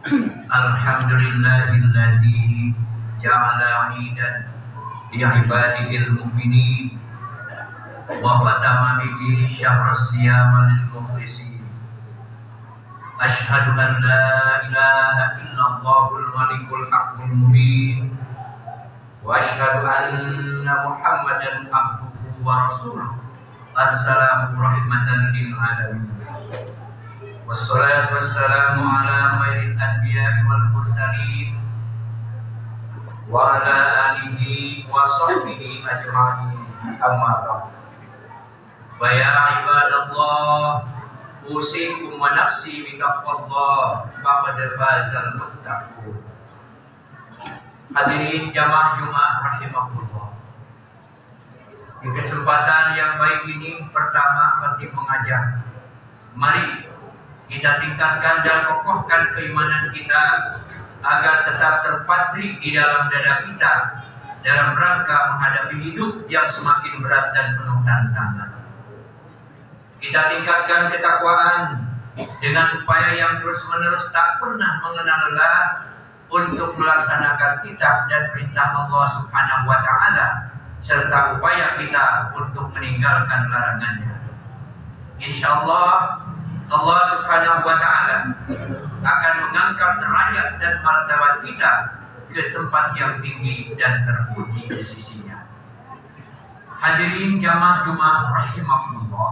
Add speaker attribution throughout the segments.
Speaker 1: Alhamdulillahilladzi ja'ala 'idan li 'ibadihil mu'minin wa khatama bihi syahras siyam lil mukhlisin. Asyhadu an la ilaha illallahul malikul haqqul mubin wa asyhadu anna Muhammadan abduhu wa rasuluh arsalahu rahmatan lil alamin. Wassalatu wassalamu ala khairil anbiya'i wal mursalin wa ala alihi wa sahbihi ajma'in, amma ba'd. Wa ya ibadallah, usikum wa nafsi bi taqwallah, faqad fazal muttaqun. Hadirin jamaah Jumat rahimahullah. Di kesempatan yang baik ini, pertama penting mengajak, mari kita tingkatkan dan kokohkan keimanan kita agar tetap terpatri di dalam dada kita dalam rangka menghadapi hidup yang semakin berat dan penuh tantangan. Kita tingkatkan ketakwaan dengan upaya yang terus-menerus tak pernah mengenal lelah untuk melaksanakan kitab dan perintah Allah Subhanahu wa Ta'ala, serta upaya kita untuk meninggalkan larangannya. Insyaallah Allah Subhanahu wa Ta'ala akan mengangkat derajat dan martabat kita ke tempat yang tinggi dan terpuji di sisinya. Hadirin jamaah Jumat rahimahullah,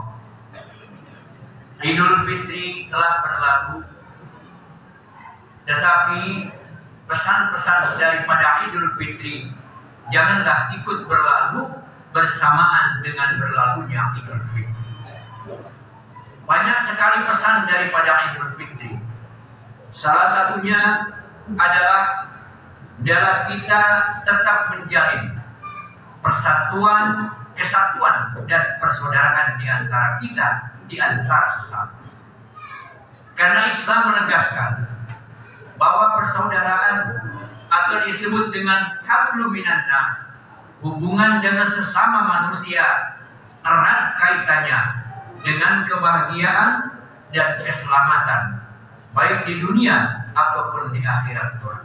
Speaker 1: Idul Fitri telah berlalu, tetapi pesan-pesan daripada Idul Fitri janganlah ikut berlalu bersamaan dengan berlalunya Idul Fitri. Banyak sekali pesan daripada Idul Fitri. Salah satunya adalah kita tetap menjalin persatuan, kesatuan dan persaudaraan di antara kita, di antara sesama. Karena Islam menegaskan bahwa persaudaraan atau disebut dengan hablum minan nas, hubungan dengan sesama manusia erat kaitannya dengan kebahagiaan dan keselamatan, baik di dunia ataupun di akhirat kelak.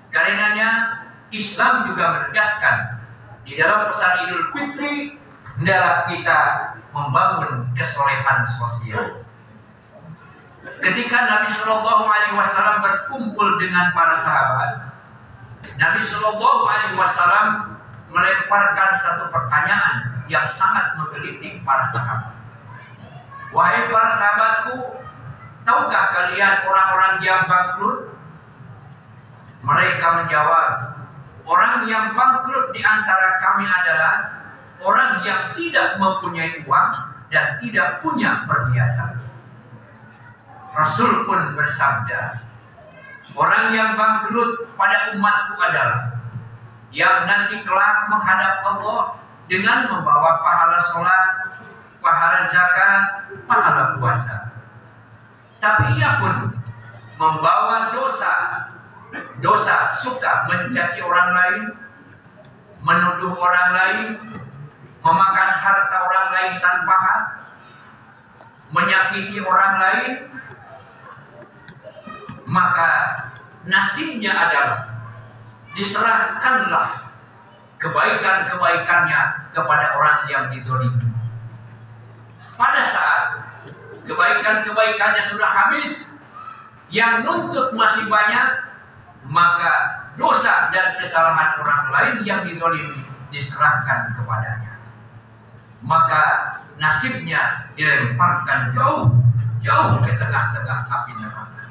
Speaker 1: Karenanya Islam juga menegaskan di dalam pesan Idul Fitri hendaklah kita membangun kesolehan sosial. Ketika Nabi Shallallahu Alaihi Wasallam berkumpul dengan para sahabat, Nabi Shallallahu Alaihi Wasallam melemparkan satu pertanyaan yang sangat menggelitik para sahabat. Wahai para sahabatku, tahukah kalian orang-orang yang bangkrut? Mereka menjawab, orang yang bangkrut di antara kami adalah orang yang tidak mempunyai uang dan tidak punya perhiasan. Rasul pun bersabda, orang yang bangkrut pada umatku adalah yang nanti kelak menghadap Allah dengan membawa pahala sholat, pahala zakat, pahala puasa, tapi ia pun membawa dosa suka mencaci orang lain, menuduh orang lain, memakan harta orang lain tanpa hak, menyakiti orang lain. Maka nasibnya adalah diserahkanlah kebaikan-kebaikannya kepada orang yang dizalimi. Pada saat kebaikan-kebaikannya sudah habis, yang nuntut masih banyak, maka dosa dan kesalahan orang lain yang dizalimi diserahkan kepadanya. Maka nasibnya dilemparkan jauh ke tengah-tengah api neraka.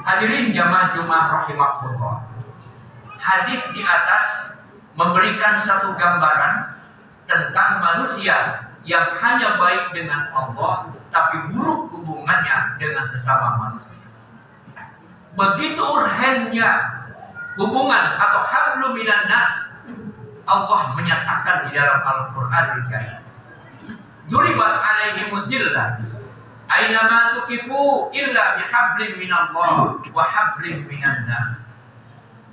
Speaker 1: Hadirin jamaah Jumat rahimahullah, hadis di atas memberikan satu gambaran tentang manusia yang hanya baik dengan Allah tapi buruk hubungannya dengan sesama manusia. Begitu urgennya hubungan atau hablum minan nas, Allah menyatakan di dalam Al-Qur'anul Karim, duribat alaihimud dillah aina ma tuqifu illa bihablin minallah wa hablin minan nas.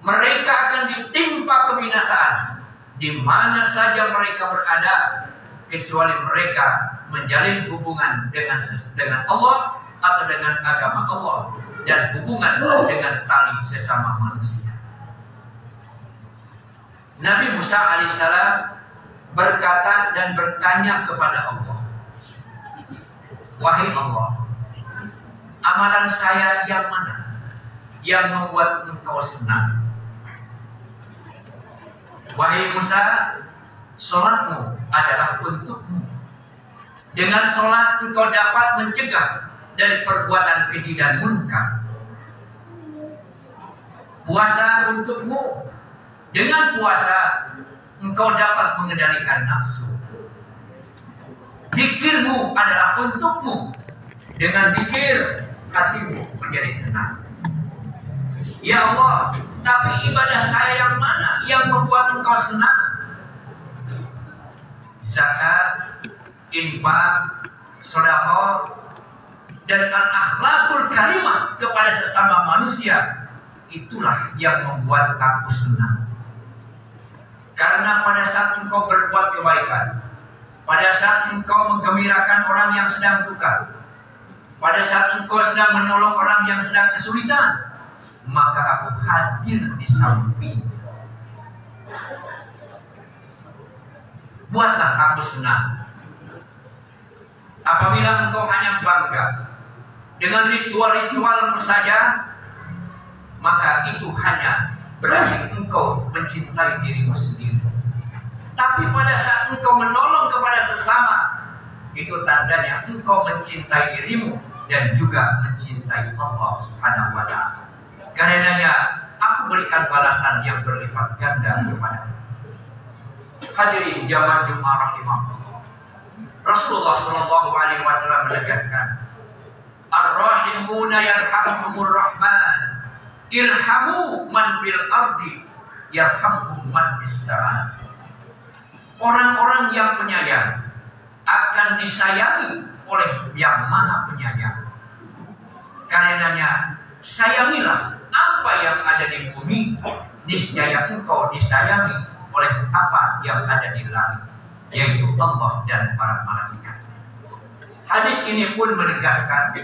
Speaker 1: Mereka akan ditimpa kebinasaan di mana saja mereka berada, kecuali mereka menjalin hubungan dengan Allah atau dengan agama Allah dan hubungan dengan tali sesama manusia. Nabi Musa alaihissalam berkata dan bertanya kepada Allah, "Wahai Allah, amalan saya yang mana yang membuat engkau senang?" "Wahai Musa, sholatmu adalah untukmu. Dengan sholat engkau dapat mencegah dari perbuatan keji dan munkar. Puasa untukmu. Dengan puasa engkau dapat mengendalikan nafsu. Zikirmu adalah untukmu. Dengan zikir hatimu menjadi tenang. Ya Allah, tapi ibadah saya yang mana yang membuat engkau senang?" Zakat, infak, sedekah, dan al-akhlakul karimah kepada sesama manusia, itulah yang membuat aku senang. Karena pada saat engkau berbuat kebaikan, pada saat engkau menggembirakan orang yang sedang duka, pada saat engkau sedang menolong orang yang sedang kesulitan, maka aku hadir di samping. Buatlah aku senang. Apabila engkau hanya bangga dengan ritual-ritualmu saja, maka itu hanya berarti engkau mencintai dirimu sendiri. Tapi pada saat engkau menolong kepada sesama, itu tandanya engkau mencintai dirimu dan juga mencintai Allah Subhanahu wa Ta'ala. Karenanya aku berikan balasan yang berlipat ganda kepadamu. Hadirin jamaah Jumat rahimahullah. Rasulullah Shallallahu Alaihi Wasallam menegaskan, "Ar-rahimuna yarhamhumur rahman, irhamu man fil ardi, yarhamhum man fis sama." Orang-orang yang penyayang akan disayangi oleh Yang Maha Penyayang. Karenanya sayangilah apa yang ada di bumi, niscaya engkau disayangi oleh apa yang ada di langit, yaitu Allah dan para malaikat. Hadis ini pun menegaskan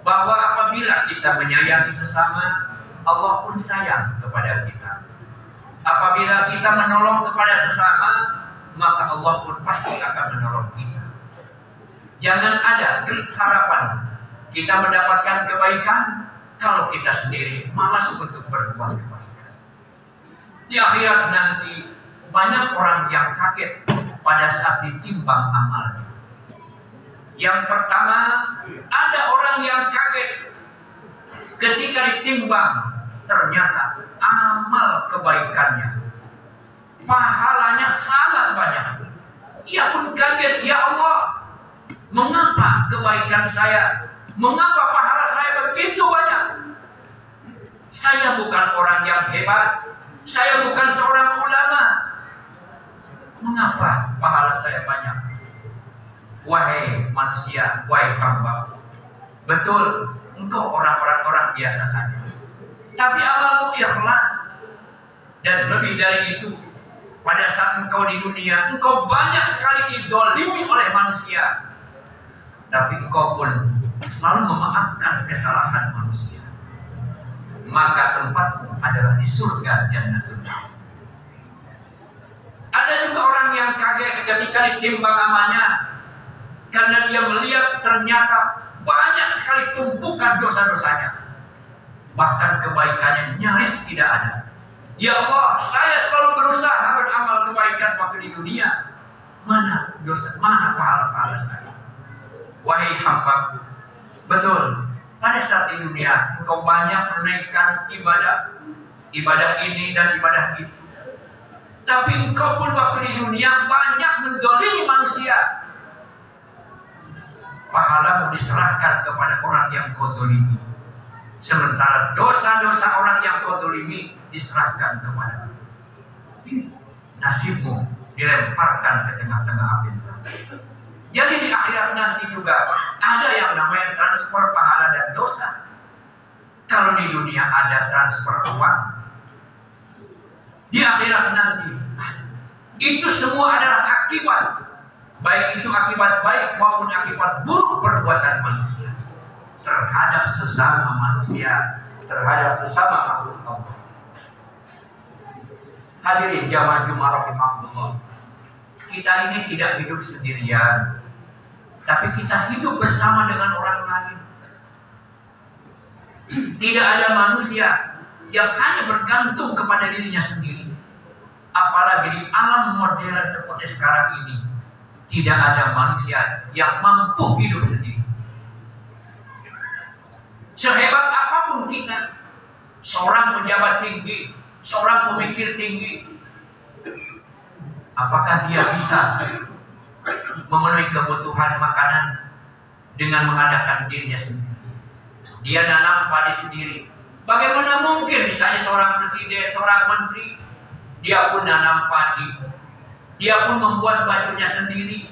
Speaker 1: bahwa apabila kita menyayangi sesama, Allah pun sayang kepada kita. Apabila kita menolong kepada sesama, maka Allah pun pasti akan menolong kita. Jangan ada harapan kita mendapatkan kebaikan kalau kita sendiri malas untuk berbuat kebaikan. Di akhirat nanti banyak orang yang kaget pada saat ditimbang amal. Yang pertama, ada orang yang kaget ketika ditimbang, ternyata amal kebaikannya, pahalanya sangat banyak. Ia pun kaget, ya Allah, mengapa kebaikan saya, mengapa pahala saya begitu banyak? Saya bukan orang yang hebat, saya bukan seorang ulama, mengapa pahala saya banyak? Wahai manusia, wahai hamba, betul, engkau orang biasa saja, tapi amalmu ikhlas. Dan lebih dari itu, pada saat engkau di dunia, engkau banyak sekali didolimi oleh manusia, tapi engkau pun selalu memaafkan kesalahan manusia. Maka tempatmu adalah di surga Jannatul Na'im. Ada juga orang yang kaget ketika ditimbang amalnya, karena dia melihat ternyata banyak sekali tumpukan dosa-dosanya, bahkan kebaikannya nyaris tidak ada. Ya Allah, saya selalu berusaha beramal kebaikan waktu di dunia, mana dosa, mana pahala-pahala saya? Wahai hamba, betul, pada saat di dunia engkau banyak menaikkan ibadah ini dan ibadah itu, tapi engkau pun waktu di dunia banyak mendolimi manusia. Pahalamu diserahkan kepada orang yang kau dolimi, sementara dosa-dosa orang yang kau dolimi diserahkan kepada nasibmu, dilemparkan ke tengah-tengah api neraka. Jadi di akhirat nanti juga ada yang namanya transfer pahala dan dosa. Kalau di dunia ada transfer uang, di akhirat nanti itu semua adalah akibat, baik itu akibat baik maupun akibat buruk perbuatan manusia. terhadap sesama manusia, terhadap sesama makhluk Allah. Hadirin jamaah Jumat rahimakumullah. Kita ini tidak hidup sendirian, tapi kita hidup bersama dengan orang lain. Tidak ada manusia yang hanya bergantung kepada dirinya sendiri. Apalagi di alam modern seperti sekarang ini, tidak ada manusia yang mampu hidup sendiri. Sehebat apapun kita, seorang pejabat tinggi, seorang pemikir tinggi, apakah dia bisa memenuhi kebutuhan makanan dengan mengadakan dirinya sendiri? Dia nanam padi sendiri. Bagaimana mungkin misalnya seorang presiden, seorang menteri, dia pun nanam padi, dia pun membuat bajunya sendiri,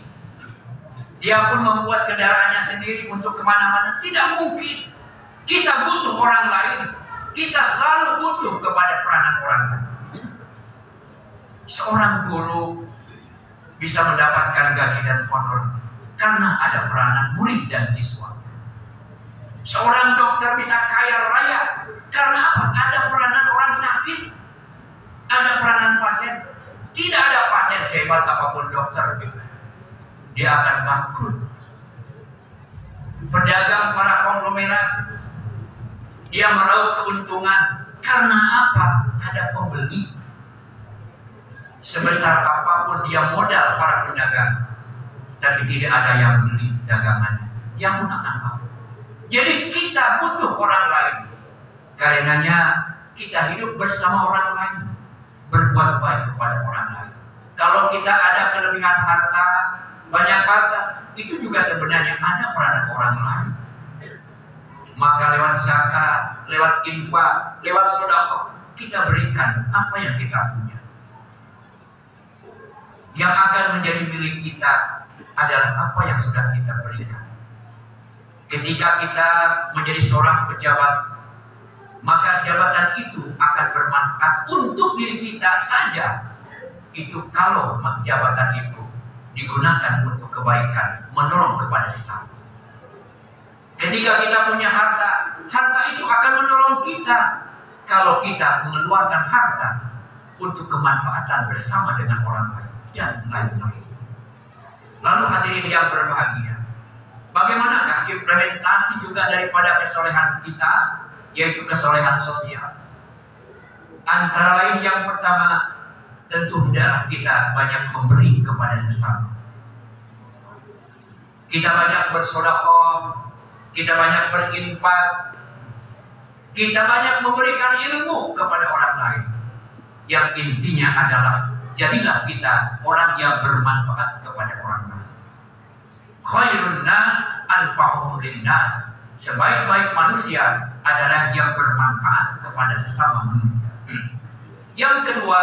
Speaker 1: dia pun membuat kendaraannya sendiri untuk kemana-mana? Tidak mungkin. Kita butuh orang lain. Kita selalu butuh kepada peranan orang lain. Seorang guru bisa mendapatkan gaji dan honor karena ada peranan murid dan siswa. Seorang dokter bisa kaya raya karena apa? Ada peranan orang sakit, ada peranan pasien. Tidak ada pasien sehebat apapun dokter, dia akan bangkrut. Pedagang para konglomerat, dia meraup keuntungan karena apa? Ada pembeli. Sebesar apapun dia modal para pedagang, tapi tidak ada yang beli dagangannya, dia pun akan bangkrut. Jadi kita butuh orang lain. Karenanya kita hidup bersama orang lain, berbuat baik kepada orang lain. Kalau kita ada kelebihan harta, banyak harta, itu juga sebenarnya ada peranan orang lain. Maka lewat zakat, lewat infak, lewat sedekah, kita berikan apa yang kita punya. Yang akan menjadi milik kita adalah apa yang sudah kita berikan. Ketika kita menjadi seorang pejabat, maka jabatan itu akan bermanfaat untuk diri kita saja. Itu kalau jabatan itu digunakan untuk kebaikan, menolong kepada sesama. Ketika kita punya harta, harta itu akan menolong kita kalau kita mengeluarkan harta untuk kemanfaatan bersama dengan orang lain dan lain-lain. Lalu hadirin yang berbahagia, bagaimanakah implementasi juga daripada kesolehan kita, yaitu kesolehan sosial? Antara lain yang pertama, tentu hendaklah kita banyak memberi kepada sesama. Kita banyak bersedekah, kita banyak berinfak, kita banyak memberikan ilmu kepada orang lain. Yang intinya adalah jadilah kita orang yang bermanfaat kepada orang lain. Khairun nas anfa'uhum linnas. Sebaik-baik manusia adalah yang bermanfaat kepada sesama manusia. Yang kedua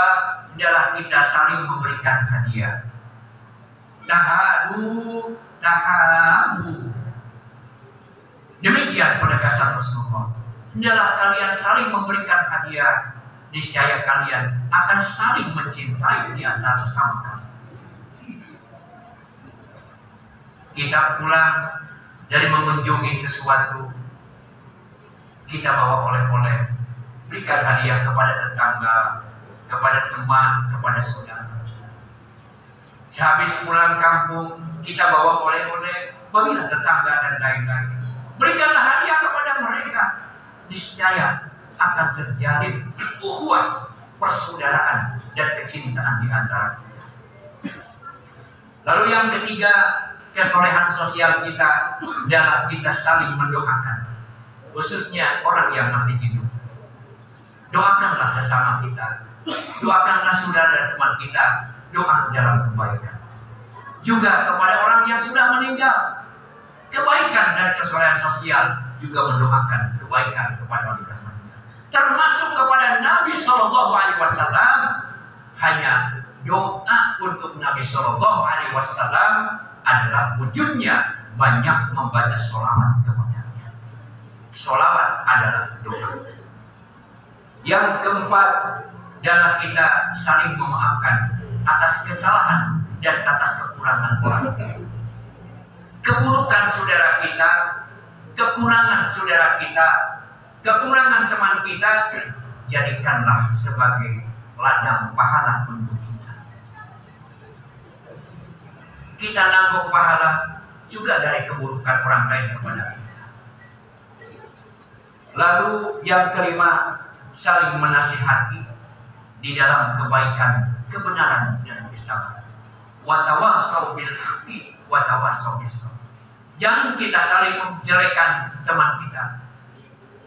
Speaker 1: adalah kita saling memberikan hadiah. Tahadu, tahabu. Demikian penegasan Rasulullah. Hendaklah kalian saling memberikan hadiah, niscaya kalian akan saling mencintai di antara sesama kalian. Kita pulang dari mengunjungi sesuatu, kita bawa oleh-oleh, berikan hadiah kepada tetangga, kepada teman, kepada saudara. Sehabis pulang kampung, kita bawa oleh-oleh, bagilah tetangga dan lain-lain. Berikanlah hadiah kepada mereka, niscaya akan terjalin ukhuwah, persaudaraan dan kecintaan di antara. Lalu yang ketiga, kesolehan sosial kita adalah kita saling mendoakan, khususnya orang yang masih hidup. Doakanlah sesama kita, doakanlah saudara dan teman kita, doa dalam kebaikan. Juga kepada orang yang sudah meninggal, kebaikan dan kesolehan sosial juga mendoakan kebaikan kepada orang yang meninggal. Termasuk kepada Nabi SAW, hanya doa untuk Nabi SAW adalah wujudnya banyak membaca sholawat kepadanya. Sholawat adalah doa. Yang keempat adalah kita saling memaafkan atas kesalahan dan atas kekurangan orang. Keburukan saudara kita, kekurangan saudara kita, kekurangan teman kita, jadikanlah sebagai ladang pahala untuk kita. Kita nanggung pahala juga dari keburukan orang lain kepada kita. Lalu yang kelima, saling menasihati di dalam kebaikan, kebenaran dan kesabaran. Wa tawassaw bil haqqi wa tawassaw bis sabr. Jangan kita saling menjelekkan teman kita.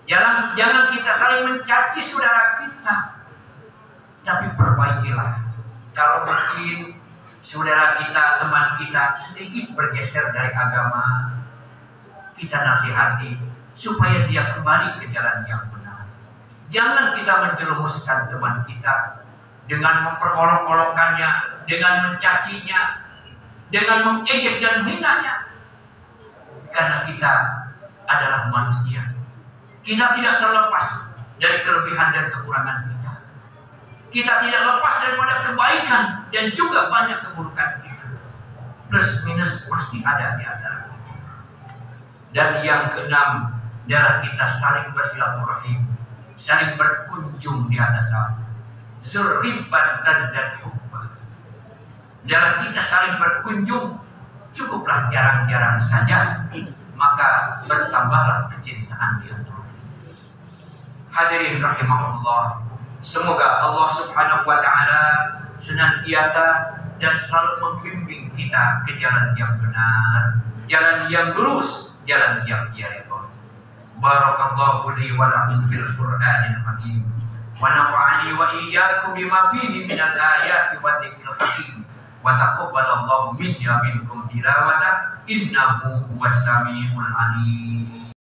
Speaker 1: Jangan kita saling mencaci saudara kita. Tapi perbaikilah. Kalau mungkin saudara kita, teman kita sedikit bergeser dari agama, kita nasihati supaya dia kembali ke jalan yang benar. Jangan kita menjerumuskan teman kita dengan memperolok-olokkannya, dengan mencacinya, dengan mengejek dan menghinanya. Karena kita adalah manusia. Kita tidak terlepas dari kelebihan dan kekurangan kita. Kita tidak lepas daripada kebaikan dan juga banyak keburukan kita. Plus minus pasti ada di antara kita. Dan yang keenam adalah kita saling bersilaturahim, saling berkunjung di atas sana. Zurriban tazdad hubba. Dalam kita saling berkunjung, cukuplah jarang-jarang saja, maka bertambahlah kecintaan di antara kita. Hadirin rahimahullah, semoga Allah Subhanahu wa taala senantiasa dan selalu membimbing kita ke jalan yang benar, jalan yang lurus, jalan yang Dia ridha. Barakallahu li wa lakum fil Qur'anil Karim. Wa nafa'ani wa iyyakum bima fihi minal ayati wa dzikril hakim. Wa taqabbalallahu minna minkum tilawata innahu huwas samiul alim.